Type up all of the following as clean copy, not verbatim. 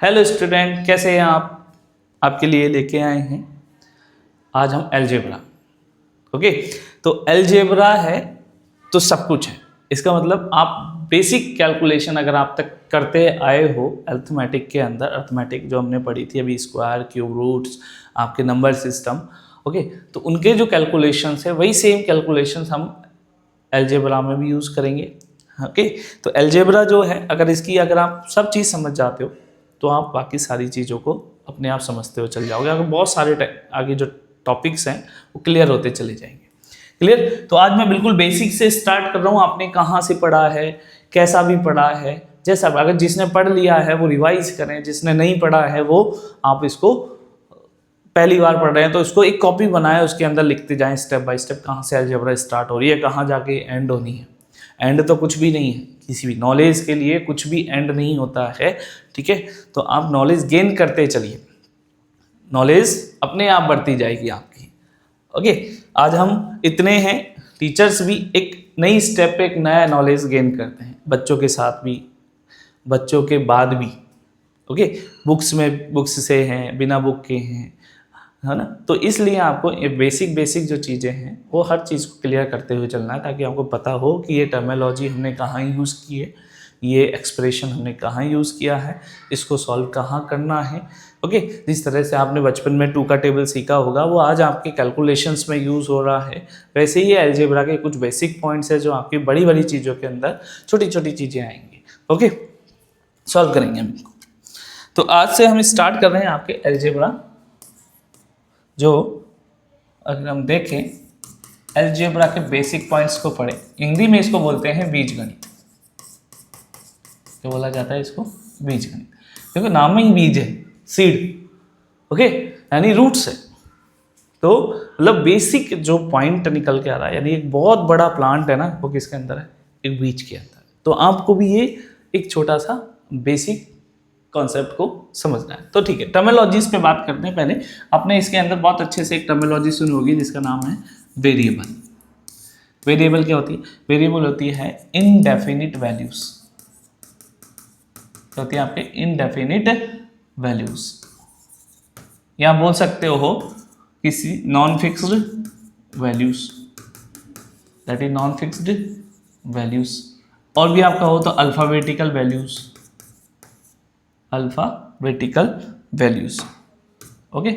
Hello student, कैसे हैं आप? आपके लिए लेके आए हैं आज हम अलजेब्रा। ओके, तो अलजेब्रा है तो सब कुछ है। इसका मतलब आप बेसिक कैलकुलेशन अगर आप तक करते आए हो अर्थमेटिक के अंदर, अर्थमेटिक जो हमने पढ़ी थी अभी, स्क्वायर, क्यूब रूट्स, आपके नंबर सिस्टम, ओके, तो उनके जो कैलकुलेशंस है वही सेम कैलकुलेशंस हम अलजेब्रा में भी यूज़ करेंगे। ओके, तो अलजेब्रा जो है, अगर आप सब चीज़ समझ जाते हो तो आप बाकी सारी चीज़ों को अपने आप समझते हो चल जाओगे। अगर बहुत सारे आगे जो टॉपिक्स हैं वो क्लियर होते चले जाएंगे। क्लियर? तो आज मैं बिल्कुल बेसिक से स्टार्ट कर रहा हूँ। आपने कहाँ से पढ़ा है, कैसा भी पढ़ा है, जैसा अगर जिसने पढ़ लिया है वो रिवाइज करें, जिसने नहीं पढ़ा है वो आप इसको पहली बार पढ़ रहे हैं तो इसको एक कॉपी बनाए, उसके अंदर लिखते जाएं स्टेप बाय स्टेप कहाँ से अलजेब्रा स्टार्ट हो रही है, कहाँ जाके एंड होनी है। एंड तो कुछ भी नहीं है, किसी भी नॉलेज के लिए कुछ भी एंड नहीं होता है। ठीक है, तो आप नॉलेज गेन करते चलिए, नॉलेज अपने आप बढ़ती जाएगी आपकी। ओके, आज हम इतने हैं, टीचर्स भी एक नई स्टेप पे एक नया नॉलेज गेन करते हैं, बच्चों के साथ भी, बच्चों के बाद भी। ओके, बुक्स से हैं, बिना बुक के हैं, है ना। तो इसलिए आपको ये बेसिक जो चीज़ें हैं वो हर चीज़ को क्लियर करते हुए चलना है, ताकि आपको पता हो कि ये टर्मिनोलॉजी हमने कहाँ यूज़ की है, ये एक्सप्रेशन हमने कहाँ यूज़ किया है, इसको सॉल्व कहाँ करना है। ओके, जिस तरह से आपने बचपन में 2 का टेबल सीखा होगा वो आज आपके कैलकुलेशंस में यूज़ हो रहा है, वैसे ही अलजेब्रा के कुछ बेसिक पॉइंट्स है जो आपकी बड़ी बड़ी चीज़ों के अंदर छोटी छोटी चीज़ें आएंगी। ओके, सॉल्व करेंगे हम इनको। तो आज से हम स्टार्ट कर रहे हैं आपके अलजेब्रा, जो अगर हम देखें अलजेब्रा के बेसिक पॉइंट्स को पढ़ें, हिंदी में इसको बोलते हैं बीजगणित। क्या बोला जाता है इसको? बीजगणित। देखो नाम में ही बीज है, सीड, ओके, यानी रूट्स है। तो मतलब बेसिक जो पॉइंट निकल के आ रहा है, यानी एक बहुत बड़ा प्लांट है ना, वो किसके अंदर है? एक बीज के अंदर। तो आपको भी ये एक छोटा सा बेसिक कॉन्सेप्ट को समझना है। तो ठीक है, टर्मिनोलॉजीज पे बात करते हैं। पहले आपने इसके अंदर बहुत अच्छे से एक टर्मिनोलॉजी सुनी होगी जिसका नाम है वेरिएबल। वेरिएबल क्या होती है? वेरिएबल होती है इनडेफिनिट वैल्यूज। क्या होती है आपके? इनडेफिनिट वैल्यूज, या बोल सकते हो किसी non fixed values, that is non fixed values. और भी आपका हो तो alphabetical values, alphabetical values. Okay,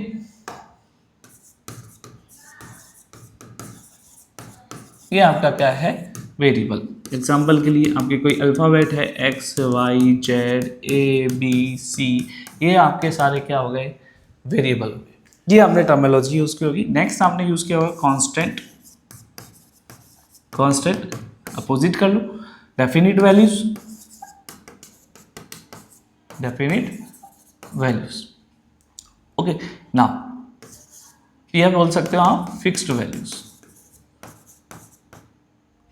ये आपका क्या है? वेरिएबल। एग्जाम्पल के लिए आपके कोई अल्फाबेट है, X Y Z A B C, ये आपके सारे क्या हो गए? वेरिएबल हो गए। ये आपने टर्मिनोलॉजी यूज की होगी। नेक्स्ट आपने यूज किया होगा कांस्टेंट। कांस्टेंट अपोजिट कर लो, definite values, definite values. Okay, now यह बोल सकते हो आप फिक्स्ड वैल्यूज।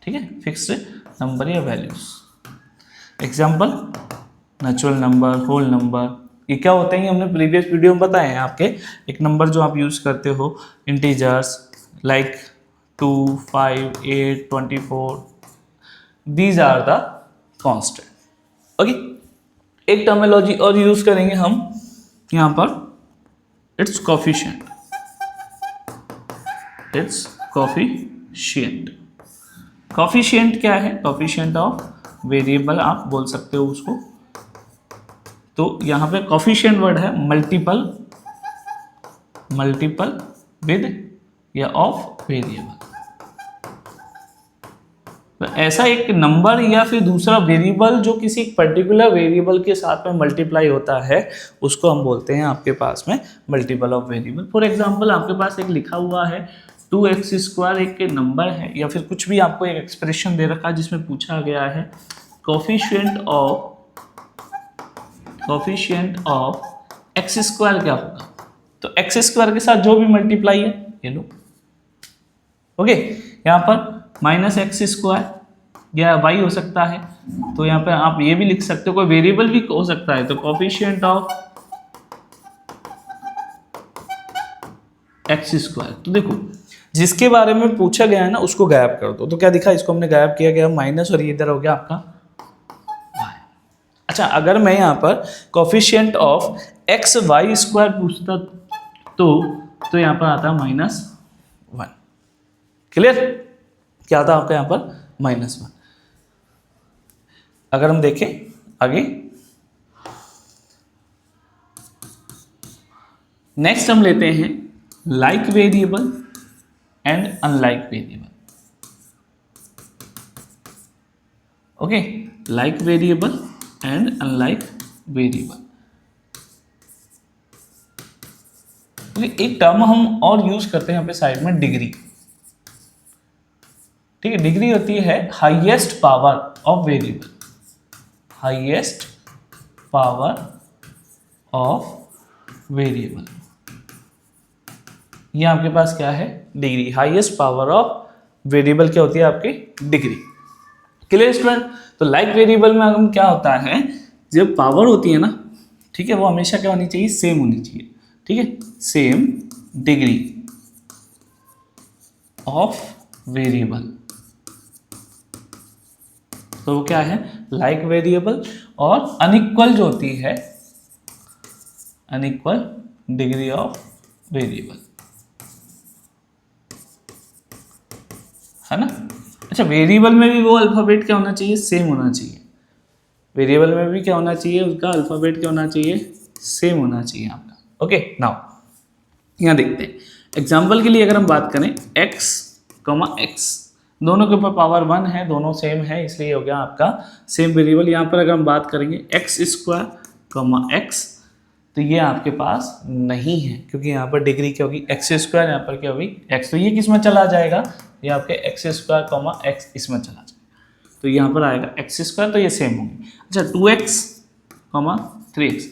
ठीक है, फिक्स्ड नंबर या values. Example natural number, whole number, ये क्या होते हैं? हमने प्रीवियस वीडियो में बताए हैं आपके। एक नंबर जो आप यूज करते हो, integers like 2, 5, 8, 24, these are the constant. Okay, एक टर्मिनोलॉजी और यूज करेंगे हम यहां पर, it's coefficient. It's coefficient. Coefficient क्या है? कोफिशिएंट ऑफ वेरिएबल आप बोल सकते हो उसको। तो यहां पे कोफिशिएंट वर्ड है मल्टीपल, मल्टीपल विद या ऑफ वेरिएबल। तो ऐसा एक नंबर या फिर दूसरा वेरिएबल जो किसी पर्टिकुलर वेरिएबल के साथ में मल्टीप्लाई होता है, उसको हम बोलते हैं आपके पास में multiple of variable. For example आपके पास एक लिखा हुआ है 2x² एक नंबर है, या फिर कुछ भी आपको एक एक्सप्रेशन दे रखा है जिसमें पूछा गया है कोफिशिएंट ऑफ x² क्या होगा? तो x² के साथ जो भी मल्टीप्लाई है ये लो। ओके, यहाँ पर -x² या y हो सकता है, तो यहाँ पर आप ये भी लिख सकते हो, कोई वेरिएबल भी हो सकता है। तो कोफिशिएंट ऑफ x², तो देखो जिसके बारे में पूछा गया है ना उसको गायब कर दो। तो क्या दिखा? इसको हमने गायब किया गया माइनस, और ये इधर हो गया आपका y। अच्छा, अगर मैं यहाँ पर coefficient of x y square पूछता तो यहाँ पर आता है -1। क्लियर? क्या आता है आपका यहाँ पर -1। अगर हम देखें आगे, नेक्स्ट हम लेते हैं like variable and unlike variable. Okay, like variable and unlike variable. एक टर्म हम और यूज करते हैं यहाँ पे साइड में, डिग्री। ठीक है, डिग्री होती है highest power of variable, highest power of variable. ये आपके पास क्या है, degree. Highest power of variable क्या होती है आपकी, डिग्री। Clear student? तो लाइक वेरिएबल में हम क्या होता है, जब पावर होती है ना, ठीक है, वो हमेशा क्या होनी चाहिए, सेम होनी चाहिए। ठीक है, सेम डिग्री ऑफ वेरिएबल, तो वो क्या है, लाइक वेरिएबल। और अनइक्वल जो होती है, अनइक्वल डिग्री ऑफ वेरिएबल, है ना। अच्छा, वेरिएबल में भी वो अल्फाबेट क्या होना चाहिए, सेम होना चाहिए। वेरिएबल में भी क्या होना चाहिए, उसका अल्फाबेट क्या होना चाहिए, सेम होना चाहिए आपका। ओके, नाउ यहाँ देखते हैं एग्जाम्पल के लिए। अगर हम बात करें x, x, दोनों के ऊपर पावर 1 है, दोनों सेम है, इसलिए हो गया आपका सेम वेरिएबल। यहाँ पर अगर हम बात करेंगे x स्क्वायर x, तो ये आपके पास नहीं है, क्योंकि यहाँ पर डिग्री क्या होगी, x स्क्वायर, यहाँ पर क्या होगी x, तो ये किस में चला जाएगा, ये आपके x स्क्वायर x इसमें चला जाएगा, तो यहाँ पर आएगा x स्क्वायर, तो ये सेम होंगे। अच्छा, 2x 3x,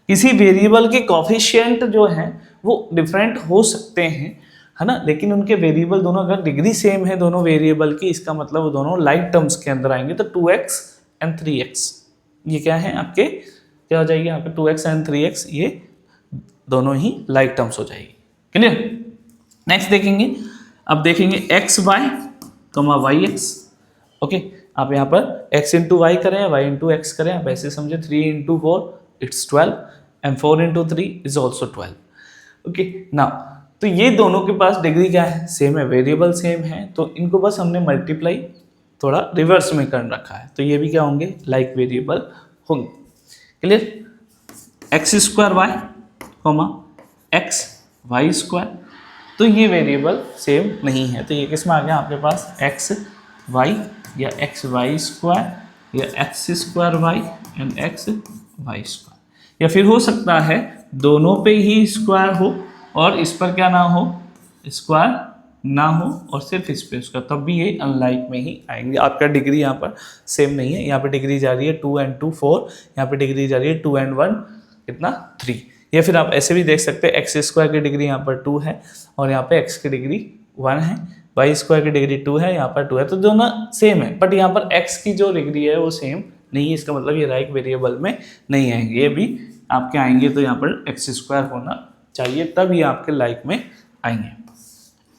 किसी वेरिएबल के कोफिशिएंट जो है वो डिफरेंट हो सकते हैं, है ना, लेकिन उनके वेरिएबल दोनों अगर डिग्री सेम है दोनों वेरिएबल की, इसका मतलब वो दोनों लाइक टर्म्स के अंदर आएंगे। तो 2x एंड 3x ये क्या है आपके, क्या हो जाएगी यहाँ पे, 2x एंड 3x ये दोनों ही लाइक टर्म्स हो जाएगी। क्लियर? नेक्स्ट देखेंगे, अब देखेंगे x y y x। Okay, आप यहाँ पर x इंटू वाई करें, y इंटू एक्स करें, आप ऐसे समझे, 3 into 4 it's 12 and 4 into 3 is also 12। Okay, now तो ये दोनों के पास डिग्री क्या है, सेम है, वेरिएबल सेम है, तो इनको बस हमने मल्टीप्लाई थोड़ा रिवर्स में कर रखा है, तो ये भी क्या होंगे, लाइक वेरिएबल होंगे। Clear? X square y x y square, तो ये वेरिएबल सेम नहीं है, तो ये किस में आ गया आपके पास, एक्स वाई या एक्स वाई स्क्वायर या x square y and x y square. या फिर हो सकता है दोनों पे ही स्क्वायर हो और इस पर क्या ना हो, स्क्वायर ना हो, और सिर्फ इस पे उसका, तब भी ये अनलाइक में ही आएंगे। आपका डिग्री यहाँ पर सेम नहीं है, यहाँ पे डिग्री जा रही है 2 and 2 4, यहाँ पे डिग्री जा रही है 2 and 1 कितना 3। या फिर आप ऐसे भी देख सकते हैं, एक्स स्क्वायर की डिग्री यहाँ पर 2 है और यहाँ पे एक्स की डिग्री 1 है, वाई स्क्वायर की डिग्री 2 है, यहाँ पर 2 है, तो दोनों सेम है, बट यहाँ पर एक्स की जो डिग्री है वो सेम नहीं है, इसका मतलब ये लाइक वेरिएबल में नहीं आएंगे। ये भी आपके आएंगे तो यहाँ पर एक्स स्क्वायर होना चाहिए, तब ये आपके लाइक में आएंगे।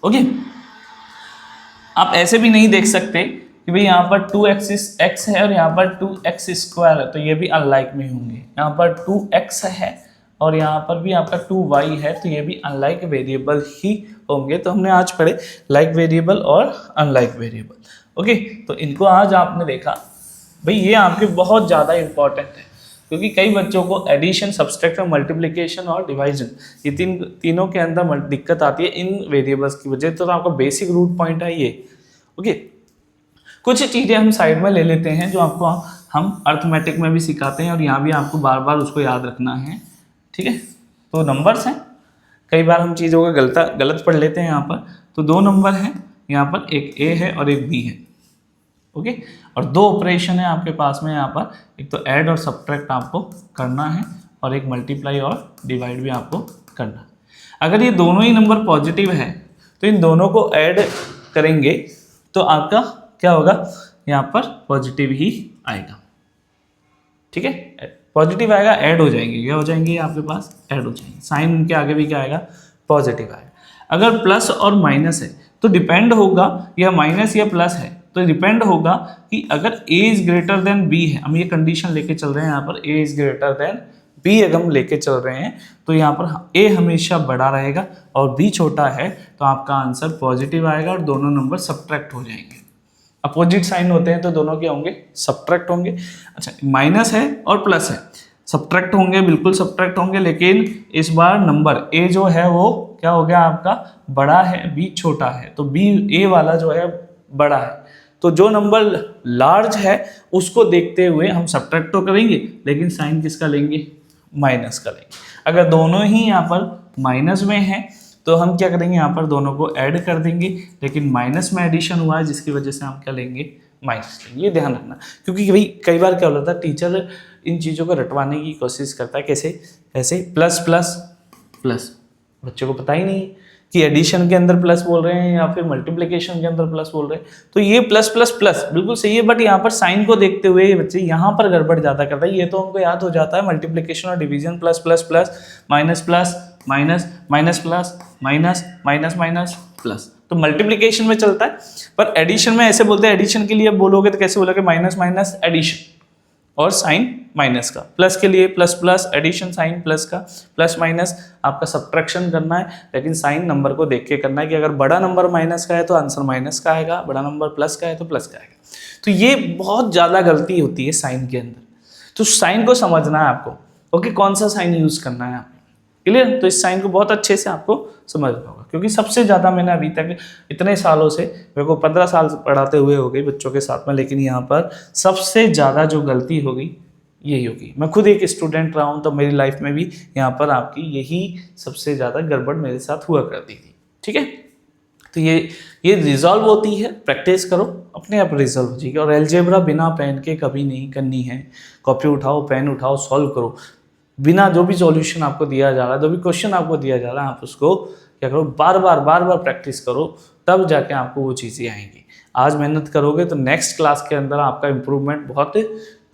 ओके, आप ऐसे भी नहीं देख सकते कि भाई यहाँ पर 2x है और यहाँ पर 2x स्क्वायर है, तो ये भी अनलाइक में होंगे। यहाँ पर 2x है और यहाँ पर भी आपका 2y है, तो ये भी अनलाइक वेरिएबल ही होंगे। तो हमने आज पढ़े लाइक वेरिएबल और अनलाइक वेरिएबल। ओके, तो इनको आज आपने देखा, भाई ये आपके बहुत ज़्यादा इंपॉर्टेंट है, क्योंकि कई बच्चों को एडिशन, सब्सट्रैक्शन, मल्टीप्लिकेशन और डिवाइजन, ये तीनों के अंदर दिक्कत आती है इन वेरिएबल्स की वजह। तो आपका बेसिक रूट पॉइंट है ये। ओके, कुछ चीज़ें हम साइड में ले लेते हैं जो आपको हम अर्थमेटिक में भी सिखाते हैं, और यहाँ भी आपको बार बार उसको याद रखना है। ठीक है, तो नंबर्स हैं, कई बार हम चीज़ों का गलत पढ़ लेते हैं। यहाँ पर तो 2 नंबर हैं, यहाँ पर एक ए है और एक बी है। ओके, और 2 ऑपरेशन है आपके पास में यहाँ पर, एक तो ऐड और सब्ट्रैक्ट आपको करना है, और एक मल्टीप्लाई और डिवाइड भी आपको करना है। अगर ये दोनों ही नंबर पॉजिटिव है तो इन दोनों को ऐड करेंगे तो आपका क्या होगा, यहाँ पर पॉजिटिव ही आएगा। ठीक है, पॉजिटिव आएगा, ऐड हो जाएंगे, क्या हो जाएंगे आपके पास, ऐड हो जाएंगे, साइन उनके आगे भी क्या आएगा, पॉजिटिव आएगा। अगर प्लस और माइनस है तो डिपेंड होगा या माइनस या प्लस है, तो डिपेंड होगा कि अगर a is greater than b है, हम ये कंडीशन लेके चल रहे हैं यहाँ पर, a is greater than b अगर हम लेके चल रहे हैं तो यहाँ पर a हमेशा बड़ा रहेगा और b छोटा है, तो आपका आंसर पॉजिटिव आएगा और दोनों नंबर सब्ट्रैक्ट हो जाएंगे। अपोजिट साइन होते हैं तो दोनों क्या होंगे, सब्ट्रैक्ट होंगे। अच्छा, माइनस है और प्लस है, सब्ट्रैक्ट होंगे, बिल्कुल सब्ट्रैक्ट होंगे, लेकिन इस बार नंबर a जो है वो क्या हो गया आपका, बड़ा है, b छोटा है, तो b a वाला जो है बड़ा है, तो जो नंबर लार्ज है उसको देखते हुए हम सब्ट्रैक्ट तो करेंगे, लेकिन साइन किसका लेंगे, माइनस का लेंगे। अगर दोनों ही यहाँ पर माइनस में है तो हम क्या करेंगे, यहाँ पर दोनों को ऐड कर देंगे, लेकिन माइनस में एडिशन हुआ है जिसकी वजह से हम क्या लेंगे, माइनस लेंगे। ये ध्यान रखना, क्योंकि भाई कई बार क्या होता है, टीचर इन चीज़ों को रटवाने की कोशिश करता है, कैसे ऐसे प्लस प्लस प्लस, बच्चों को पता ही नहीं कि एडिशन के अंदर प्लस बोल रहे हैं या फिर मल्टीप्लिकेशन के अंदर प्लस बोल रहे हैं। तो ये प्लस प्लस प्लस बिल्कुल सही है, बट यहाँ पर साइन को देखते हुए ये बच्चे यहाँ पर गड़बड़ ज़्यादा करता है। ये तो हमको याद हो जाता है मल्टीप्लिकेशन और division, plus plus plus, minus plus minus, minus plus minus, minus minus plus, तो मल्टीप्लिकेशन में चलता है। पर एडिशन में ऐसे बोलते हैं, एडिशन के लिए बोलोगे तो कैसे बोलोगे, माइनस माइनस एडिशन और साइन माइनस का, प्लस के लिए plus plus addition sign plus का, प्लस माइनस आपका सब्ट्रैक्शन करना है, लेकिन साइन नंबर को देख के करना है कि अगर बड़ा नंबर माइनस का है तो आंसर माइनस का आएगा, बड़ा नंबर प्लस का है तो प्लस का आएगा। तो ये बहुत ज़्यादा गलती होती है साइन के अंदर, तो साइन को समझना है आपको, ओके, कौन सा साइन यूज़ करना है आपको, क्लियर। तो इस साइन को बहुत अच्छे से आपको समझना होगा, क्योंकि सबसे ज़्यादा मैंने अभी तक इतने सालों से, मेरे को 15 साल पढ़ाते हुए हो गई बच्चों के साथ में, लेकिन यहाँ पर सबसे ज़्यादा जो गलती हो गई यही होगी। मैं खुद एक स्टूडेंट रहा हूँ, तो मेरी लाइफ में भी यहाँ पर आपकी यही सबसे ज़्यादा गड़बड़ मेरे साथ हुआ करती थी, ठीक है। तो ये रिजॉल्व होती है, प्रैक्टिस करो, अपने आप रिजॉल्व हो जाएगी। और अलजेब्रा बिना पेन के कभी नहीं करनी है, कॉपी उठाओ, पेन उठाओ, सॉल्व करो, बिना जो भी सॉल्यूशन आपको दिया जा रहा है, जो भी क्वेश्चन आपको दिया जा रहा है, आप उसको क्या करो, बार बार प्रैक्टिस करो, तब जाके आपको वो चीज़ें आएंगी। आज मेहनत करोगे तो नेक्स्ट क्लास के अंदर आपका इम्प्रूवमेंट बहुत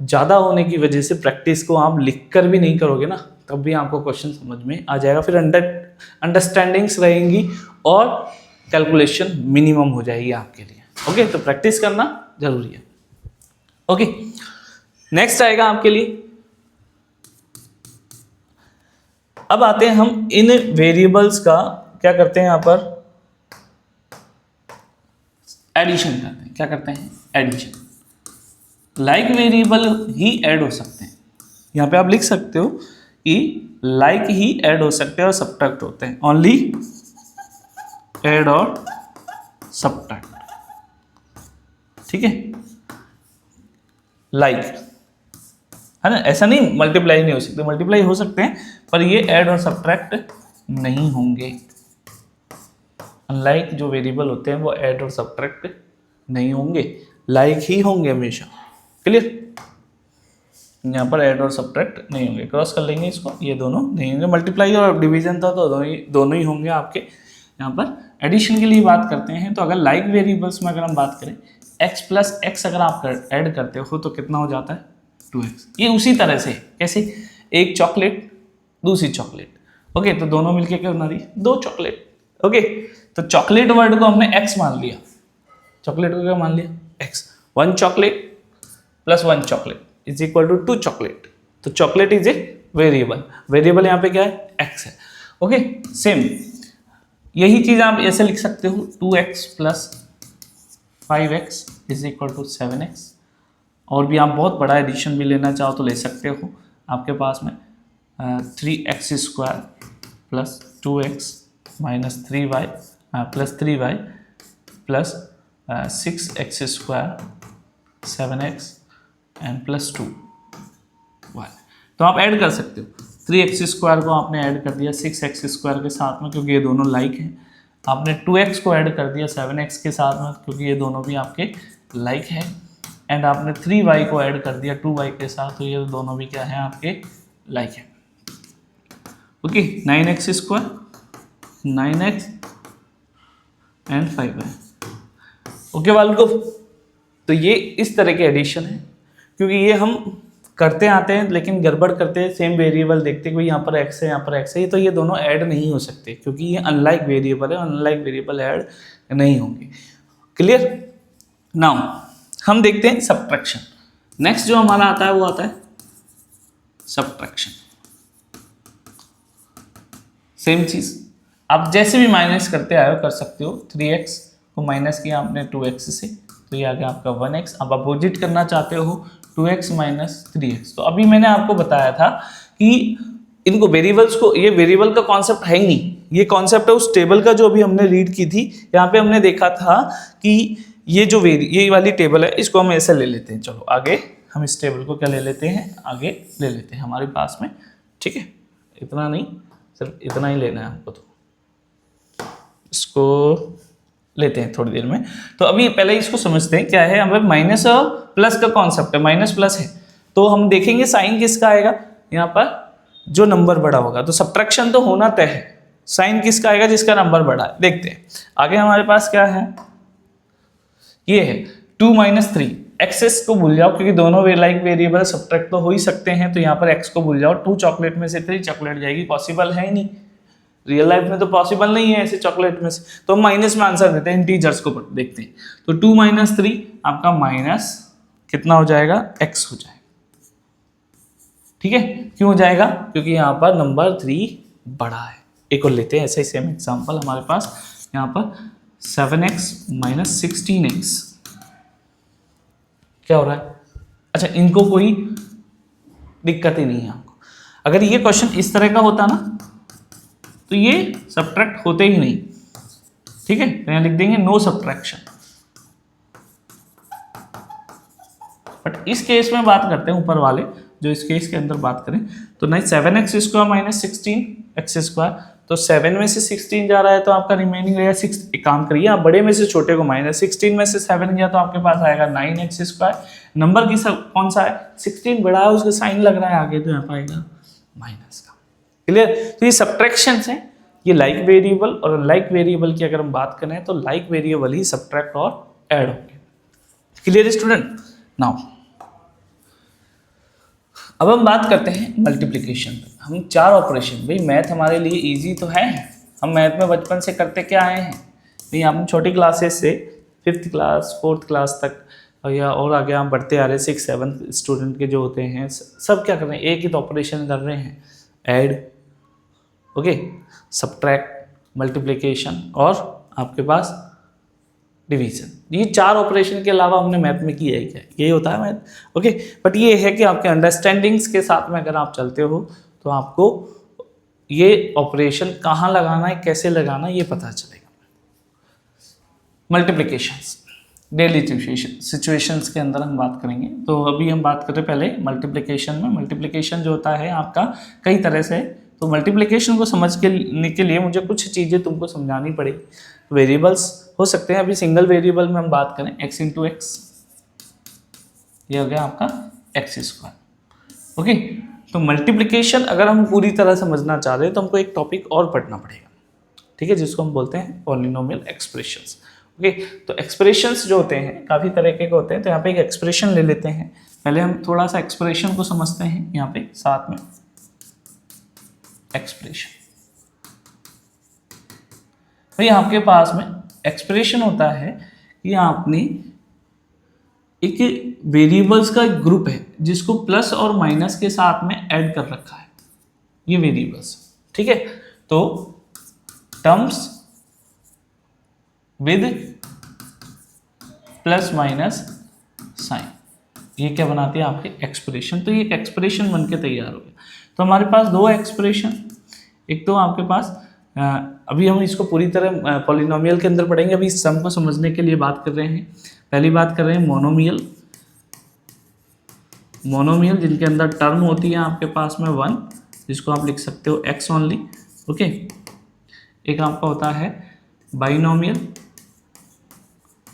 ज़्यादा होने की वजह से, प्रैक्टिस को आप लिख कर भी नहीं करोगे ना, तब भी आपको क्वेश्चन समझ में आ जाएगा, फिर अंडरस्टैंडिंग्स रहेंगी और कैलकुलेशन मिनिमम हो जाएगी आपके लिए, ओके। तो प्रैक्टिस करना जरूरी है, ओके। नेक्स्ट आएगा आपके लिए, अब आते हैं हम इन वेरिएबल्स का क्या करते हैं, यहाँ पर एडिशन करते हैं। क्या करते हैं, एडिशन। लाइक वेरिएबल ही ऐड हो सकते हैं, यहाँ पे आप लिख सकते हो कि लाइक ही ऐड हो सकते हैं और सब्ट्रैक्ट होते हैं, ओनली ऐड और सब्ट्रैक्ट, ठीक है। लाइक है ना, ऐसा नहीं मल्टीप्लाई नहीं हो सकते, मल्टीप्लाई हो सकते हैं, पर ये ऐड और सब्ट्रैक्ट नहीं होंगे। अनलाइक जो वेरिएबल होते हैं वो ऐड और सब्ट्रैक्ट नहीं होंगे, लाइक ही होंगे हमेशा, क्लियर। यहाँ पर ऐड और सब्ट्रैक्ट नहीं होंगे, क्रॉस कर लेंगे इसको, ये दोनों नहीं होंगे। मल्टीप्लाई और डिवीजन था तो दोनों ही होंगे आपके। यहाँ पर एडिशन के लिए बात करते हैं, तो अगर लाइक वेरिएबल्स में अगर हम बात करें, x प्लस एक्स अगर आप ऐड करते हो तो कितना हो जाता है, 2x। ये उसी तरह से, कैसे, एक चॉकलेट दूसरी चॉकलेट, ओके, तो दोनों मिलके क्या बना दी, 2 चॉकलेट, ओके। तो चॉकलेट वर्ड को हमने x मान लिया, चॉकलेट को क्या मान लिया, x। 1 chocolate plus 1 chocolate is equal to 2 chocolate, तो chocolate is a variable, variable यहाँ पे क्या है, x है, ओके। सेम यही चीज आप ऐसे लिख सकते हो, 2x plus 5x is equal to 7x। और भी आप बहुत बड़ा एडिशन भी लेना चाहो तो ले सकते हो, आपके पास में 3x square plus 2x minus 3y plus 3y plus 6x square 7x and plus 2y। तो आप ऐड कर सकते हो, 3x स्क्वायर को आपने ऐड कर दिया 6x स्क्वायर के साथ में, क्योंकि ये दोनों लाइक हैं। आपने 2x को ऐड कर दिया 7x के साथ में, क्योंकि ये दोनों भी आपके लाइक हैं। एंड आपने 3y को ऐड कर दिया 2y के साथ, तो ये दोनों भी क्या है, आपके लाइक है, okay. 9x square 9x and 5y, okay वालों को। तो ये इस तरह के एडिशन है, क्योंकि ये हम करते आते हैं, लेकिन गड़बड़ करते हैं, सेम वेरिएबल देखते हैं, कोई यहाँ पर x है यहाँ पर x है, तो ये दोनों ऐड नहीं हो सकते, क्योंकि ये अनलाइक वेरिएबल है, अनलाइक वेरिएबल ऐड नहीं होंगे, क्लियर। नाउ हम देखते हैं सब्ट्रैक्शन। नेक्स्ट जो हमारा आता है वो आता है सब्ट्रैक्शन। सेम चीज आप जैसे भी माइनस करते आए हो कर सकते हो। 3x को माइनस किया आपने 2x से, तो ये आ गया आपका 1x। अब अपोजिट करना चाहते हो 2x माइनस 3x। तो अभी मैंने आपको बताया था कि इनको वेरिएबल्स को, ये वेरिएबल का कॉन्सेप्ट है ही नहीं, ये कॉन्सेप्ट है उस टेबल का जो अभी हमने रीड की थी। यहाँ पे हमने देखा था कि ये जो ये वाली टेबल है इसको हम ऐसे ले लेते हैं। चलो आगे हम इस टेबल को क्या ले लेते हैं, आगे ले लेते हैं हमारे पास में, ठीक है। इतना नहीं, सिर्फ इतना ही लेना है हमको, तो इसको लेते हैं थोड़ी देर में। तो अभी पहले इसको समझते हैं क्या है। हमें माइनस और प्लस का कॉन्सेप्ट है, माइनस प्लस है तो हम देखेंगे साइन किसका आएगा, यहाँ पर जो नंबर बड़ा होगा। तो सब्ट्रैक्शन तो होना तय है, साइन किसका आएगा, जिसका नंबर बड़ा है। देखते हैं आगे हमारे पास क्या है, ये है 2 माइनस 3। एक्सेस को भूल जाओ क्योंकि दोनों लाइक वेरिएबल सब्ट्रैक्ट तो हो ही सकते हैं, तो यहाँ पर एक्स को भूल जाओ। 2 चॉकलेट में से 3 चॉकलेट जाएगी, पॉसिबल है ही नहीं, रियल लाइफ में तो पॉसिबल नहीं है ऐसे चॉकलेट में से, तो हम माइनस में आंसर देते हैं। इंटीजर्स को देखते हैं, तो 2 माइनस 3 आपका माइनस कितना हो जाएगा, x हो जाएगा, ठीक है। क्यों हो जाएगा, क्योंकि यहाँ पर नंबर 3 बड़ा है। एक और लेते हैं ऐसा ही सेम एग्जांपल हमारे पास, यहाँ पर 7x माइनस 16x क्या हो रहा है। अच्छा, इनको कोई दिक्कत ही नहीं है आपको। अगर ये क्वेश्चन इस तरह का होता ना तो ये सब्ट्रैक्ट होते ही नहीं, ठीक है। तो यहाँ लिख देंगे नो सब्ट्रैक्शन। बट इस केस में बात करते हैं ऊपर वाले, जो इस केस के अंदर बात करें तो नहीं 7x square minus 16x square, तो 7 में से 16 जा रहा है तो आपका रिमेनिंग रहेगा 6। एक काम करिए आप बड़े में से छोटे को माइनस, 16 में से 7 गया तो आपके पास आएगा 9x स्क्वायर। नंबर की कौन सा है, 16 बड़ा है, उसका साइन लग रहा है आगे, तो यहाँ पाएगा माइनस का। क्लियर। तो ये सब्ट्रैक्शन है, ये लाइक वेरिएबल और लाइक वेरिएबल की अगर हम बात करें तो लाइक वेरिएबल ही सब्ट्रैक्ट और ऐड होंगे। Clear student. नाउ अब हम बात करते हैं मल्टीप्लिकेशन पे। हम 4 ऑपरेशन, भाई मैथ हमारे लिए इजी तो है, हम मैथ में बचपन से करते क्या आए हैं भाई, हम छोटी क्लासेस से 5th क्लास 4th क्लास तक या और आगे हम बढ़ते आ रहे हैं 6th 7th स्टूडेंट के जो होते हैं सब क्या कर रहे हैं, एक ही तो ऑपरेशन कर रहे हैं, ऐड, ओके, सब्ट्रैक्ट, मल्टीप्लिकेशन और आपके पास डिवीजन। ये 4 ऑपरेशन के अलावा हमने मैथ में किया है क्या, यही होता है मैथ, ओके। बट ये है कि आपके अंडरस्टैंडिंग्स के साथ में अगर आप चलते हो तो आपको ये ऑपरेशन कहाँ लगाना है, कैसे लगाना है, ये पता चलेगा। मल्टीप्लिकेशंस डेली सिचुएशंस के अंदर हम बात करेंगे। तो अभी हम बात करें पहले मल्टीप्लिकेशन में। मल्टीप्लिकेशन जो होता है आपका कई तरह से, तो मल्टीप्लिकेशन को समझने के लिए मुझे कुछ चीज़ें तुमको समझानी पड़ेगी। वेरिएबल्स हो सकते हैं, अभी सिंगल वेरिएबल में हम बात करें x इंटू एक्स, ये हो गया आपका x स्क्वायर, ओके। तो मल्टीप्लिकेशन अगर हम पूरी तरह समझना चाह रहे हैं तो हमको एक टॉपिक और पढ़ना पड़ेगा, ठीक है, जिसको हम बोलते हैं पॉलिनोमियल एक्सप्रेशंस, ओके। तो एक्सप्रेशंस जो होते हैं काफ़ी तरह के होते हैं, तो यहाँ पे एक एक्सप्रेशन ले लेते हैं। पहले हम थोड़ा सा एक्सप्रेशन को समझते हैं, यहाँ पे साथ में एक्सप्रेशन। भाई आपके पास में एक्सप्रेशन होता है कि आपने एक वेरिएबल्स का एक ग्रुप है जिसको प्लस और माइनस के साथ में ऐड कर रखा है, ये वेरिएबल्स, ठीक है। तो terms with plus minus sign, ये क्या बनाती है आपके एक्सप्रेशन। तो ये एक एक्सप्रेशन बन के तैयार हो गया। तो हमारे पास 2 एक्सप्रेशन, एक तो आपके पास अभी हम इसको पूरी तरह पॉलिनोमियल के अंदर पढ़ेंगे, अभी इस सम को समझने के लिए बात कर रहे हैं। पहली बात कर रहे हैं मोनोमियल, मोनोमियल जिनके अंदर टर्म होती है आपके पास में 1, जिसको आप लिख सकते हो x ओनली, ओके। एक आपका होता है बाइनोमियल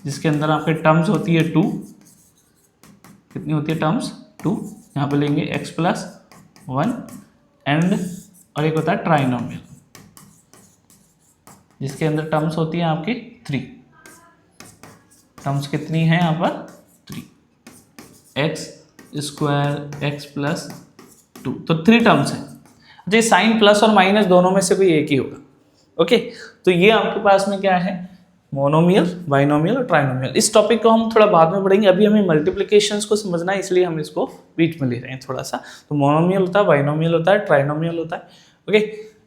जिसके अंदर आपके टर्म्स होती है 2, कितनी होती है टर्म्स 2, यहाँ पे लेंगे x प्लस 1 एंड, और एक होता है ट्राइनोमियल जिसके अंदर टर्म्स होती है आपकी 3, टर्म्स कितनी है यहाँ पर 3, x स्क्वायर x प्लस 2, तो 3 टर्म्स हैं। अच्छा, साइन प्लस और माइनस दोनों में से कोई एक ही होगा, ओके। तो ये आपके पास में क्या है, मोनोमियल, बाइनोमियल और ट्राइनोमियल। इस टॉपिक को हम थोड़ा बाद में पढ़ेंगे, अभी हमें मल्टीप्लिकेशंस को समझना है, इसलिए हम इसको बीच में ले रहे हैं थोड़ा सा। तो मोनोमियल होता है, बाइनोमियल होता है, ट्राइनोमियल होता है। ओके,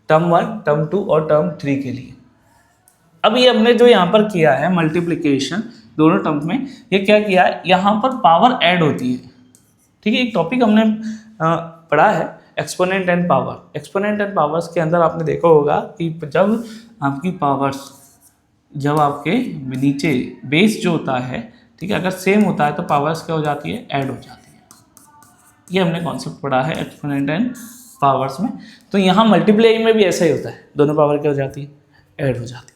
टर्म 1, टर्म 2 और टर्म 3 के लिए। अब ये हमने जो यहाँ पर किया है मल्टीप्लिकेशन दोनों टर्म में, ये क्या किया है, यहाँ पर पावर ऐड होती है। ठीक है, एक टॉपिक हमने पढ़ा है exponent and power. Exponent and powers के अंदर आपने देखा होगा कि जब आपकी पावर्स, जब आपके नीचे बेस जो होता है, ठीक है, अगर सेम होता है तो पावर्स क्या हो जाती है, ऐड हो जाती है। ये हमने कॉन्सेप्ट पढ़ा है एक्सपोनेंट एंड पावर्स में। तो यहाँ मल्टीप्लाई में भी ऐसा ही होता है, दोनों पावर क्या हो जाती है, ऐड हो जाती है।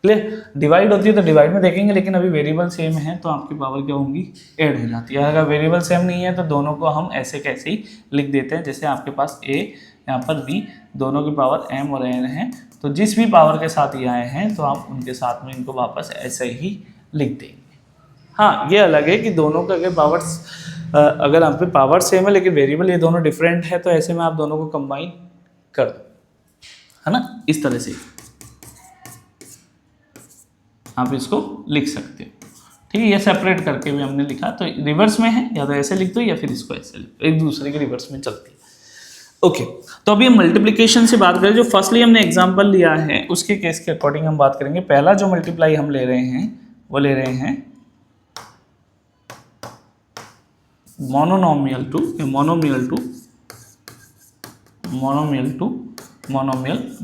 क्लियर, डिवाइड होती है तो डिवाइड में देखेंगे, लेकिन अभी वेरिएबल सेम है तो आपकी पावर क्या होंगी, ऐड हो जाती है। अगर वेरिएबल सेम नहीं है तो दोनों को हम ऐसे कैसे ही लिख देते हैं, जैसे आपके पास a यहाँ पर b, दोनों की पावर m और n है, तो जिस भी पावर के साथ ये आए हैं तो आप उनके साथ में इनको वापस ऐसे ही लिख देंगे। हाँ, ये अलग है कि दोनों का अगर पावर्स, अगर आप पे पावर सेम है लेकिन वेरिएबल ये दोनों डिफरेंट है, तो ऐसे में आप दोनों को कंबाइन कर दो, है ना, इस तरह से आप इसको लिख सकते हो। ठीक है, ये सेपरेट करके भी हमने लिखा, तो रिवर्स में है, या तो ऐसे लिख दो या फिर इसको ऐसे लिख दो, एक दूसरे के रिवर्स में चलती है। ओके, तो अभी हम मल्टीप्लिकेशन से बात करें, जो फर्स्टली हमने एग्जांपल लिया है उसके केस के अकॉर्डिंग हम बात करेंगे। पहला जो मल्टीप्लाई हम ले रहे हैं वो ले रहे हैं monomial to monomial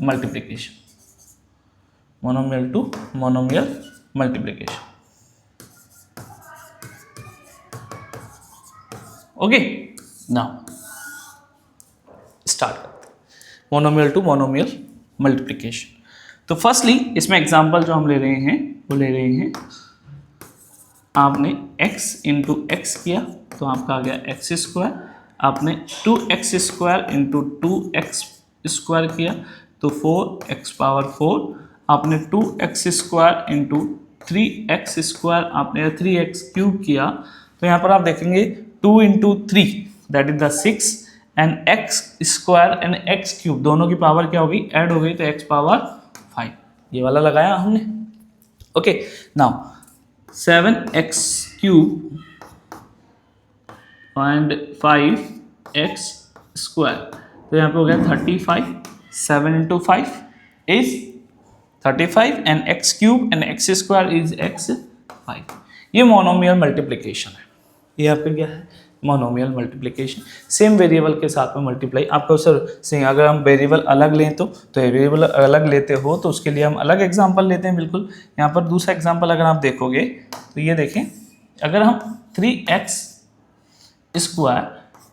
multiplication, monomial to monomial multiplication. Okay, now start करते हैं मोनोमियल टू मोनोमियल मल्टीप्लिकेशन। तो फर्स्टली इसमें एग्जांपल जो हम ले रहे हैं वो ले रहे हैं, आपने x इंटू एक्स किया तो आपका आ गया एक्स स्क्वायर, आपने 2x² इंटू 2x² किया तो 4x पावर 4, आपने 2x² इंटू 3x² आपने 3x³ किया, तो यहाँ पर आप देखेंगे 2 into 3 that is the 6 and x² and x³ दोनों की पावर क्या होगी, ऐड हो गई, तो x पावर 5, ये वाला लगाया हमने। Okay, now 7x³ and 5x², तो यहाँ पे हो गया 35, 7 into 5 is 35 and x³ and x² is x5। ये मोनोमियल मल्टीप्लिकेशन है, ये आपका क्या है, मोनोमियल मल्टीप्लिकेशन। सेम वेरिएबल के साथ में मल्टीप्लाई। आपको सर अगर हम वेरिएबल अलग लें तो वेरिएबल अलग लेते हो तो उसके लिए हम अलग एग्जांपल लेते हैं। बिल्कुल, यहाँ पर दूसरा एग्जांपल अगर आप देखोगे तो ये देखें, अगर हम 3x²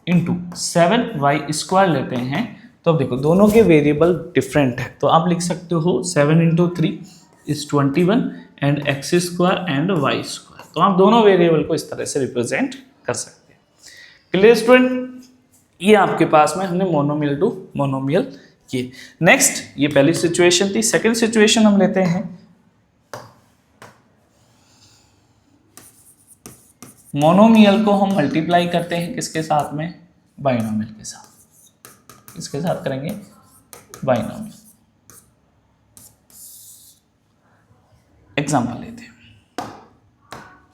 इंटू 7y² लेते हैं तो अब देखो दोनों के वेरिएबल डिफरेंट है, तो आप लिख सकते हो 7 into 3 is 21 and x² and y²। तो आप दोनों वेरिएबल को इस तरह से रिप्रेजेंट कर सकते हैं। क्लियर स्टूडेंट, ये आपके पास में हमने मोनोमियल टू मोनोमियल किए। नेक्स्ट, ये पहली सिचुएशन थी। सेकंड सिचुएशन हम लेते हैं, मोनोमियल को हम मल्टीप्लाई करते हैं किसके साथ में, बाइनोमियल के साथ। किसके साथ करेंगे, बाइनोमियल। एग्जांपल लेते हैं,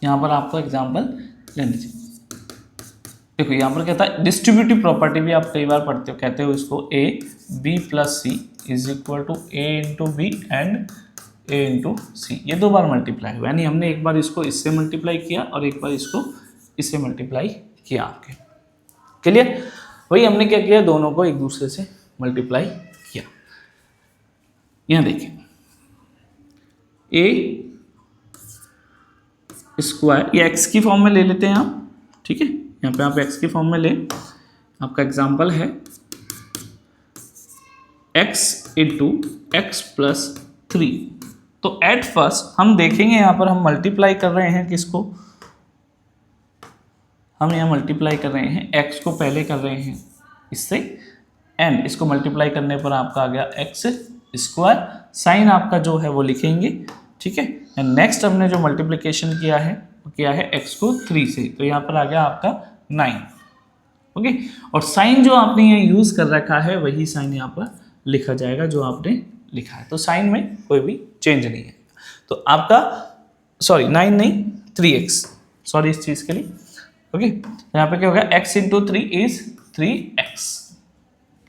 यहां पर आपको एग्जांपल लेने चाहिए। देखो यहाँ पर कहता है डिस्ट्रीब्यूटिव प्रॉपर्टी, भी आप कई बार पढ़ते हो, कहते हो इसको a b plus c is equal to a into B and a into C. ये दो बार मल्टीप्लाई हुआ, यानी हमने एक बार इसको इससे मल्टीप्लाई किया और एक बार इसको इससे मल्टीप्लाई किया। आपके क्लियर, वही हमने क्या किया, दोनों को एक दूसरे से मल्टीप्लाई किया। यहाँ देखिए a² ये x की फॉर्म में ले लेते हैं आप, ठीक है, यहाँ पे आप x की फॉर्म में ले। आपका एग्जाम्पल है x इंटू एक्स प्लस 3। तो एट फर्स्ट हम देखेंगे यहाँ पर हम मल्टीप्लाई कर रहे हैं किसको, हम यहाँ मल्टीप्लाई कर रहे हैं x को, पहले कर रहे हैं इससे एंड इसको मल्टीप्लाई करने पर आपका आ गया x²। साइन आपका जो है वो लिखेंगे, ठीक है। एंड नेक्स्ट हमने जो मल्टीप्लिकेशन किया है वो किया है x को 3 से, तो यहाँ पर आ गया आपका 9। ओके, और साइन जो आपने यहाँ यूज़ कर रखा है वही साइन यहाँ पर लिखा जाएगा जो आपने लिखा है, तो साइन में कोई भी चेंज नहीं है। तो आपका सॉरी 9 नहीं 3x, सॉरी इस चीज के लिए। ओके, यहाँ पे क्या होगा x into 3 is 3x।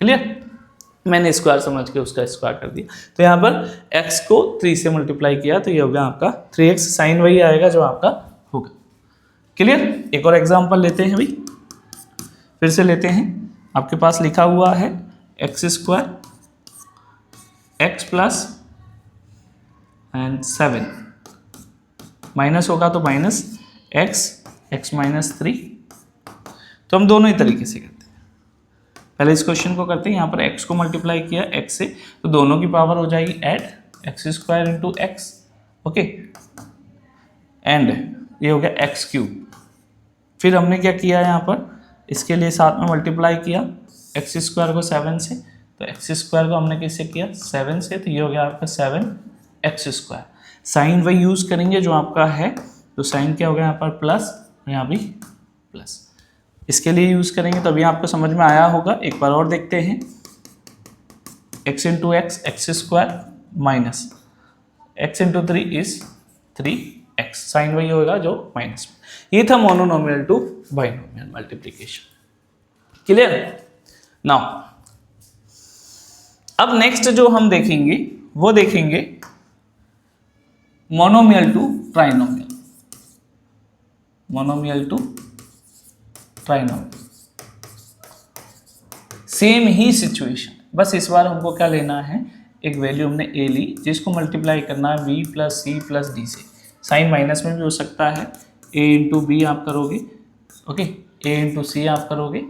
Clear, मैंने स्क्वायर समझ के उसका स्क्वायर कर दिया, तो यहाँ पर x को 3 से मल्टीप्लाई किया तो ये होगा आपका 3x, साइन वही आएगा जो आपका होगा। क्लियर, एक और एग्जांपल लेते हैं भाई, फिर से लेते हैं। आपके पास लिखा हुआ है x square x plus and 7 minus होगा तो माइनस एक्स माइनस 3। तो हम दोनों ही तरीके से करते हैं। पहले इस क्वेश्चन को करते हैं, यहाँ पर x को मल्टीप्लाई किया x से तो दोनों की पावर हो जाएगी add x square into x. Okay, and ये हो गया एक्स क्यूब। फिर हमने क्या किया यहाँ पर, इसके लिए साथ में मल्टीप्लाई किया एक्स स्क्वायर को 7 से, तो एक्स स्क्वायर को हमने किससे किया 7 से, तो ये हो गया आपका 7x स्क्वायर। साइन वही यूज़ करेंगे जो आपका है, तो साइन क्या हो गया यहाँ पर प्लस, यहाँ भी प्लस, इसके लिए यूज़ करेंगे तो अभी आपको समझ में आया होगा। एक बार और देखते हैं, x into x x square minus x into 3 is 3x, sign वही होगा जो माइनस में। ये था monomial to binomial multiplication. Clear, now अब नेक्स्ट जो हम देखेंगे वो देखेंगे monomial to trinomial. Monomial to trinomial, same ही सिचुएशन, बस इस बार हमको क्या लेना है, एक वैल्यू हमने a ली जिसको मल्टीप्लाई करना है b plus c plus d से। साइन माइनस में भी हो सकता है, a इंटू बी आप करोगे, ओके, a इंटू सी आप करोगे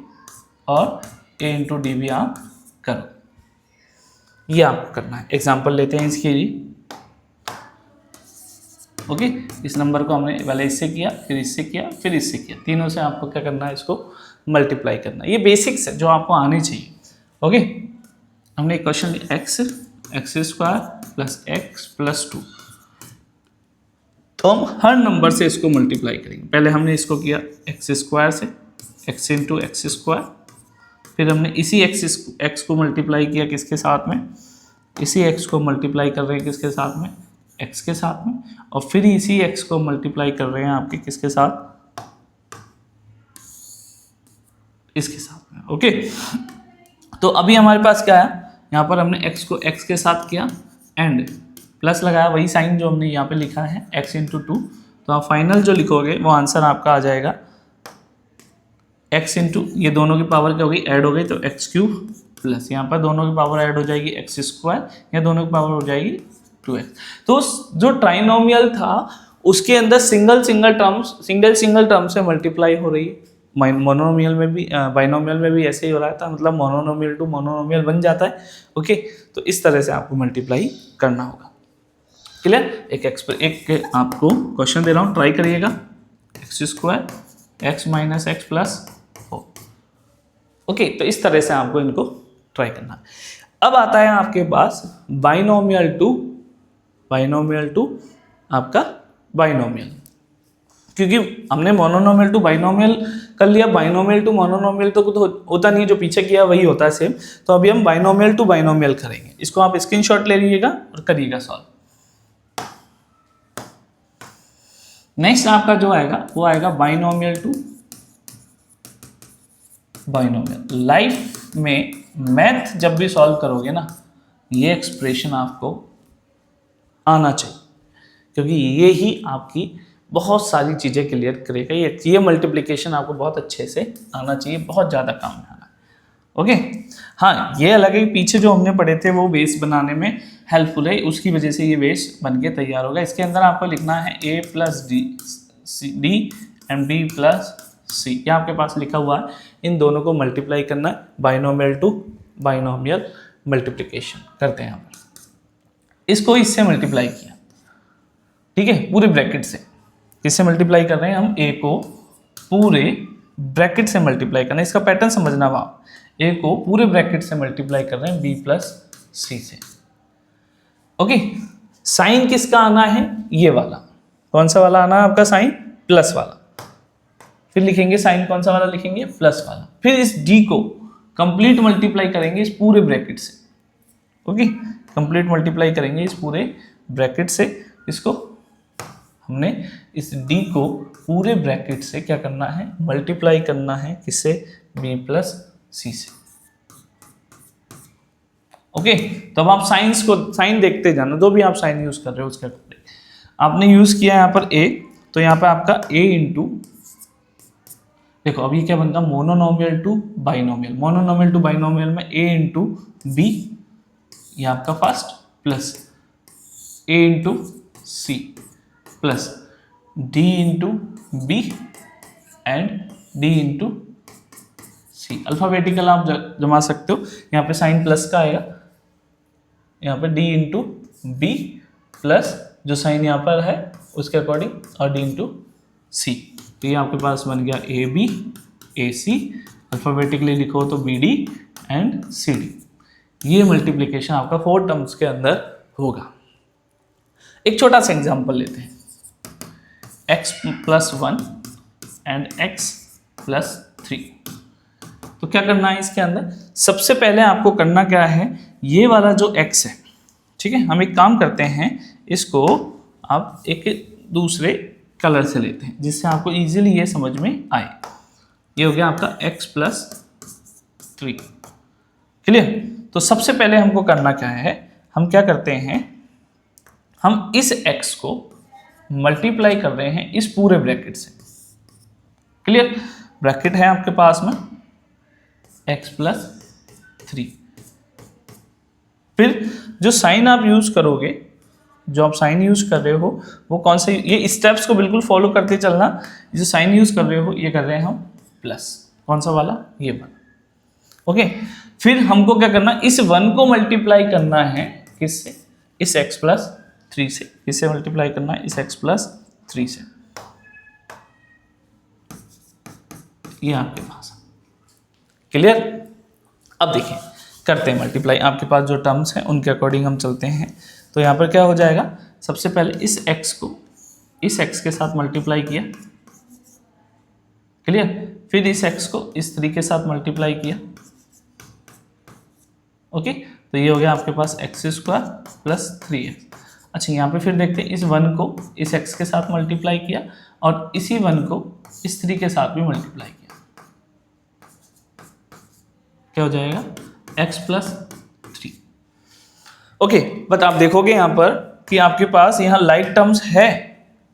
और a इंटू डी भी आप करो, ये आपको करना है। एग्जाम्पल लेते हैं इसके लिए। ओके, इस नंबर को हमने पहले इससे किया, फिर इससे किया, फिर इससे किया, तीनों से आपको क्या करना है, इसको मल्टीप्लाई करना है। ये बेसिक्स है जो आपको आने चाहिए। ओके, हमने एक क्वेश्चन लिया x square plus x plus 2, तो हम हर नंबर से इसको मल्टीप्लाई करेंगे। पहले हमने इसको किया एक्स स्क्वायर से, एक्स इंटू एक्स स्क्वायर, फिर हमने इसी एक्स को मल्टीप्लाई किया किसके साथ में, इसी एक्स को मल्टीप्लाई कर रहे हैं किसके साथ में, एक्स के साथ में, और फिर इसी एक्स को मल्टीप्लाई कर रहे हैं आपके किसके साथ, इसके साथ में। ओके, तो अभी हमारे पास क्या है, यहाँ पर हमने एक्स को एक्स के साथ किया एंड प्लस लगाया, वही साइन जो हमने यहाँ पे लिखा है एक्स इंटू 2, तो आप फाइनल जो लिखोगे वो आंसर आपका आ जाएगा x इंटू, ये दोनों की पावर क्या होगी, ऐड हो गई, तो एक्स क्यूब प्लस यहाँ पर दोनों की पावर ऐड हो जाएगी एक्स स्क्वायर, या दोनों की पावर हो जाएगी 2x। तो जो ट्राइनोमियल था उसके अंदर सिंगल टर्म से मल्टीप्लाई हो रही है। मोनोनोमियल में भी बाइनोमियल में भी ऐसे ही हो रहा था, मतलब मोनोनोमियल टू मोनोनोमियल बन जाता है। ओके, तो इस तरह से आपको मल्टीप्लाई करना होगा। क्लियर, एक आपको क्वेश्चन दे रहा हूँ, ट्राई करिएगा। X square x minus x plus 4। Okay, तो इस तरह से आपको इनको ट्राई करना है। अब आता है आपके पास बाइनोमियल टू आपका बाइनोमियल, क्योंकि हमने मोनोनोमियल टू बाइनोमियल कर लिया, बाइनोमियल टू मोनोनोमियल तो कुछ होता नहीं है, जो पीछे किया वही होता है सेम। तो अभी हम बाइनोमियल टू बाइनोमियल करेंगे। इसको आप स्क्रीनशॉट ले लीजिएगा और करिएगा सॉल्व। नेक्स्ट आपका जो आएगा वो आएगा बाइनोमियल टू बाइनोमियल। लाइफ में मैथ जब भी सॉल्व करोगे ना, ये एक्सप्रेशन आपको आना चाहिए, क्योंकि ये ही आपकी बहुत सारी चीज़ें क्लियर करेगा। ये मल्टीप्लिकेशन आपको बहुत अच्छे से आना चाहिए, बहुत ज़्यादा काम में आना है। ओके, हाँ, ये अलग है, पीछे जो हमने पढ़े थे वो बेस बनाने में हेल्पफुल है, उसकी वजह से ये बेस बन के तैयार होगा। इसके अंदर आपको लिखना है a plus D and b plus C, ये आपके पास लिखा हुआ है। इन दोनों को मल्टीप्लाई करना है, बाइनोमियल टू बाइनोमियल मल्टीप्लिकेशन करते हैं। यहाँ पर इसको इससे मल्टीप्लाई किया, ठीक है, पूरे ब्रैकेट से। किससे मल्टीप्लाई कर रहे हैं हम, a को पूरे ब्रैकेट से मल्टीप्लाई करना है। इसका पैटर्न समझना आप, a को पूरे ब्रैकेट से मल्टीप्लाई कर रहे हैं b प्लस सी से। ओके, साइन किसका आना है, ये वाला, कौन सा वाला आना है आपका, साइन प्लस वाला। फिर लिखेंगे साइन कौन सा वाला लिखेंगे, प्लस वाला। फिर इस d को कंप्लीट मल्टीप्लाई करेंगे इस पूरे ब्रैकेट से। ओके, कंप्लीट मल्टीप्लाई करेंगे इस पूरे ब्रैकेट से, इसको हमने इस d को पूरे ब्रैकेट से क्या करना है, मल्टीप्लाई करना है, किससे, b प्लस सी से। ओके, तो अब आप साइन देखते जाना, जो भी आप साइन यूज कर रहे हो उसके अकॉर्डिंग। आपने यूज किया यहाँ पर a, तो यहाँ पर आपका a इंटू, देखो अब ये क्या बनता है, monomial to binomial. Monomial to binomial में a इंटू बी, ये आपका first, plus a into c plus d into B and d into c. Alphabetical आप जमा सकते हो, यहाँ पे साइन प्लस का आएगा, यहाँ पे d इंटू बी प्लस जो साइन यहाँ पर है उसके अकॉर्डिंग और d इंटू सी। तो ये आपके पास बन गया A B A C, alphabetically लिखो तो b d and c d. ये मल्टीप्लिकेशन आपका 4 टर्म्स के अंदर होगा। एक छोटा सा एग्जांपल लेते हैं, x plus 1 and x plus 3। तो क्या करना है इसके अंदर, सबसे पहले आपको करना क्या है, ये वाला जो x है, ठीक है, हम एक काम करते हैं, इसको आप एक दूसरे कलर से लेते हैं जिससे आपको इजीली ये समझ में आए। ये हो गया आपका x प्लस 3, क्लियर। तो सबसे पहले हमको करना क्या है, हम क्या करते हैं, हम इस x को मल्टीप्लाई कर रहे हैं इस पूरे ब्रैकेट से, क्लियर। ब्रैकेट है आपके पास में x प्लस 3, फिर जो साइन आप यूज करोगे, जो आप साइन यूज कर रहे हो वो कौन से, ये स्टेप्स को बिल्कुल फॉलो करते चलना। जो साइन यूज कर रहे हो ये कर रहे हैं हम प्लस, कौन सा वाला, ये वाला, ओके। फिर हमको क्या करना, इस 1 को मल्टीप्लाई करना है किससे, इस x प्लस 3 से। किससे मल्टीप्लाई करना है, इस x प्लस 3 से। ये आपके पास, क्लियर। अब देखिए करते हैं मल्टीप्लाई, आपके पास जो टर्म्स हैं उनके अकॉर्डिंग हम चलते हैं। तो यहाँ पर क्या हो जाएगा, सबसे पहले इस x को इस x के साथ मल्टीप्लाई किया, क्लियर। फिर इस x को इस 3 के साथ मल्टीप्लाई किया, ओके। तो ये हो गया आपके पास x स्क्वायर प्लस 3x। अच्छा, यहाँ पे फिर देखते हैं, इस 1 को इस x के साथ मल्टीप्लाई किया और इसी 1 को इस 3 के साथ भी मल्टीप्लाई किया, क्या हो जाएगा, x प्लस 3, ओके। बट आप देखोगे यहाँ पर कि आपके पास यहाँ लाइक टर्म्स है,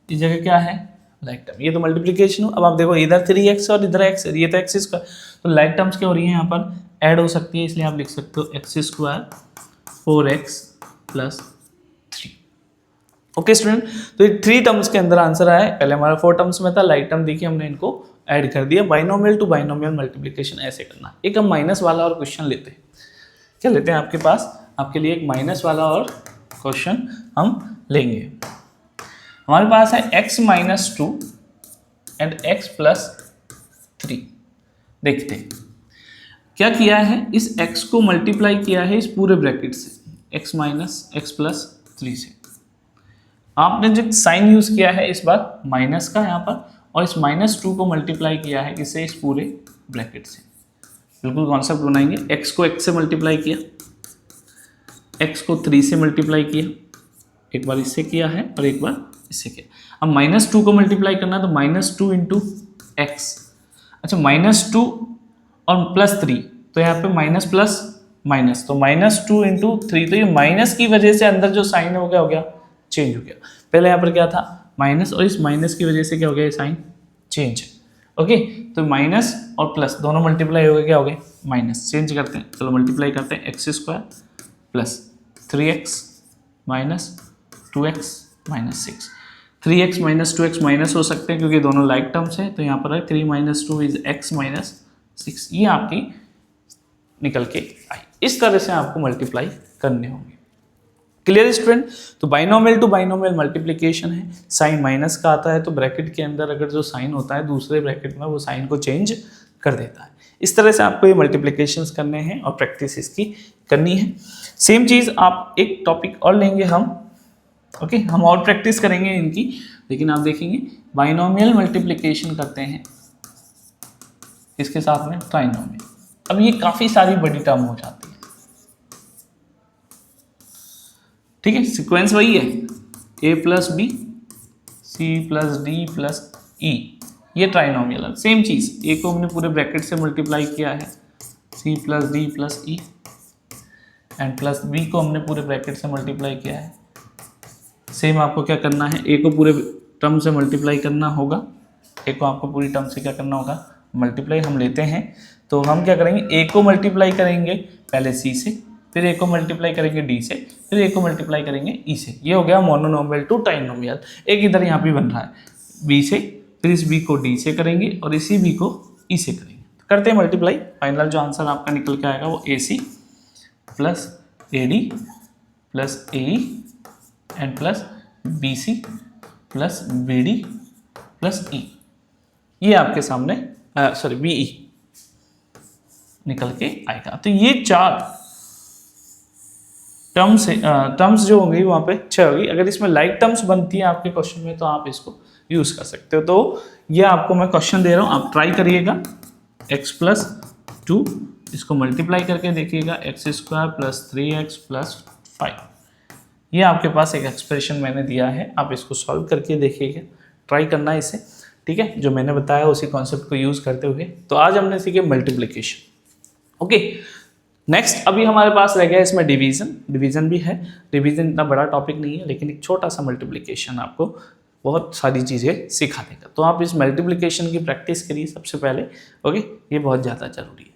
इस जगह क्या है, लाइक टर्म। ये तो मल्टीप्लिकेशन हो। अब आप देखो इधर 3x और इधर x, ये तो x स्क्वायर, तो लाइक टर्म्स क्या हो रही है, यहाँ पर ऐड हो सकती है, इसलिए आप लिख सकते हो x square 4x plus 3, okay student. तो ये 3 टर्म्स के अंदर आंसर आया है। पहले हमारा 4 टर्म्स में था, लाइक टर्म देखिए हमने इनको ऐड कर दिया। बाइनोमियल टू बाइनोमियल मल्टीप्लिकेशन ऐसे करना। एक हम माइनस वाला और क्वेश्चन लेते हैं, क्या लेते हैं, आपके पास आपके लिए एक माइनस वाला और क्वेश्चन हम लेंगे। हमारे पास है x minus 2 and x plus 3। देखते हैं क्या किया है, इस x को मल्टीप्लाई किया है इस पूरे ब्रैकेट से, x माइनस x प्लस 3 से। आपने जो साइन यूज किया है इस बार माइनस का यहाँ पर, और इस माइनस 2 को मल्टीप्लाई किया है किससे, इस पूरे ब्रैकेट से। बिल्कुल कॉन्सेप्ट बनाएंगे, x को x से मल्टीप्लाई किया, x को 3 से मल्टीप्लाई किया, एक बार इससे किया है और एक बार इससे किया। अब माइनस 2 को मल्टीप्लाई करना है तो माइनस 2 इंटू एक्स। अच्छा, माइनस 2 और प्लस 3, तो यहाँ पे माइनस प्लस माइनस, तो माइनस 2 इंटू 3, तो ये माइनस की वजह से अंदर जो साइन हो गया चेंज हो गया। पहले यहाँ पर क्या था माइनस, और इस माइनस की वजह से क्या हो गया, ये साइन चेंज है, ओके। तो माइनस और प्लस दोनों मल्टीप्लाई हो गए, क्या हो गए, माइनस। चेंज करते हैं, चलो मल्टीप्लाई करते हैं, x square plus 3x minus 2x minus 6। 3x minus 2x minus हो सकते हैं क्योंकि दोनों लाइक टर्म्स हैं, तो यहाँ पर है 3 माइनस 2 इज x माइनस 6। ये आपकी निकल के आई। इस तरह से आपको मल्टीप्लाई करने होंगे, क्लियर स्टूडेंट। तो बाइनोमियल टू बाइनोमियल मल्टीप्लिकेशन है, साइन माइनस का आता है तो ब्रैकेट के अंदर अगर जो साइन होता है दूसरे ब्रैकेट में वो साइन को चेंज कर देता है। इस तरह से आपको ये मल्टीप्लिकेशंस करने हैं और प्रैक्टिस इसकी करनी है। सेम चीज़ आप एक टॉपिक और लेंगे हम, ओके, हम और प्रैक्टिस करेंगे इनकी, लेकिन आप देखेंगे बाइनोमियल मल्टीप्लिकेशन करते हैं इसके साथ में ट्राइनोमियल। अब ये काफ़ी सारी बड़ी टर्म हो जाती है, ठीक है, सीक्वेंस वही है, A plus B C plus D plus E, ये ट्राइनोमियल है। सेम चीज़, ए को हमने पूरे ब्रैकेट से मल्टीप्लाई किया है c plus D plus e, and plus b को हमने पूरे ब्रैकेट से मल्टीप्लाई किया है। सेम आपको क्या करना है, ए को पूरे टर्म से मल्टीप्लाई करना होगा, ए को आपको पूरी टर्म से क्या करना होगा, मल्टीप्लाई हम लेते हैं। तो हम क्या करेंगे, ए को मल्टीप्लाई करेंगे पहले सी से, फिर ए को मल्टीप्लाई करेंगे डी से, फिर ए को मल्टीप्लाई करेंगे ई से। ये हो गया मोनोनोमियल टू ट्राइनोमियल। एक इधर यहाँ पे बन रहा है बी से, फिर इस बी को डी से करेंगे और इसी बी को ई से करेंगे। करते हैं मल्टीप्लाई, फाइनल जो आंसर आपका निकल के आएगा वो A C plus A D plus A E and plus B C plus B D plus E, ये आपके सामने सॉरी बी ई निकल के आएगा। तो ये 4 टर्म्स जो होंगी वहाँ पे 6 होगी। अगर इसमें लाइक टर्म्स बनती है आपके क्वेश्चन में तो आप इसको यूज़ कर सकते हो। तो ये आपको मैं क्वेश्चन दे रहा हूँ, आप ट्राई करिएगा। x प्लस 2 इसको मल्टीप्लाई करके देखिएगा, x square plus 3x plus 5, ये आपके पास एक एक्सप्रेशन मैंने दिया है, आप इसको सॉल्व करके देखिएगा, ट्राई करना है इसे, ठीक है। जो मैंने बताया उसी कॉन्सेप्ट को यूज़ करते हुए। तो आज हमने सीखे मल्टीप्लिकेशन, ओके। नेक्स्ट अभी हमारे पास रह गया इसमें डिवीज़न भी है। डिवीज़न इतना बड़ा टॉपिक नहीं है, लेकिन एक छोटा सा मल्टीप्लिकेशन आपको बहुत सारी चीज़ें सिखा देगा। तो आप इस मल्टीप्लिकेशन की प्रैक्टिस करिए सबसे पहले, ओके। ये बहुत ज़्यादा ज़रूरी है,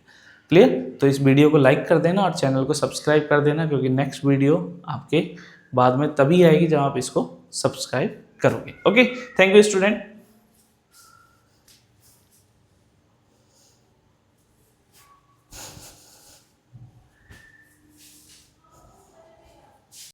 क्लियर। तो इस वीडियो को लाइक कर देना और चैनल को सब्सक्राइब कर देना, क्योंकि नेक्स्ट वीडियो आपके बाद में तभी आएगी जब आप इसको सब्सक्राइब करोगे, ओके। Thank you student.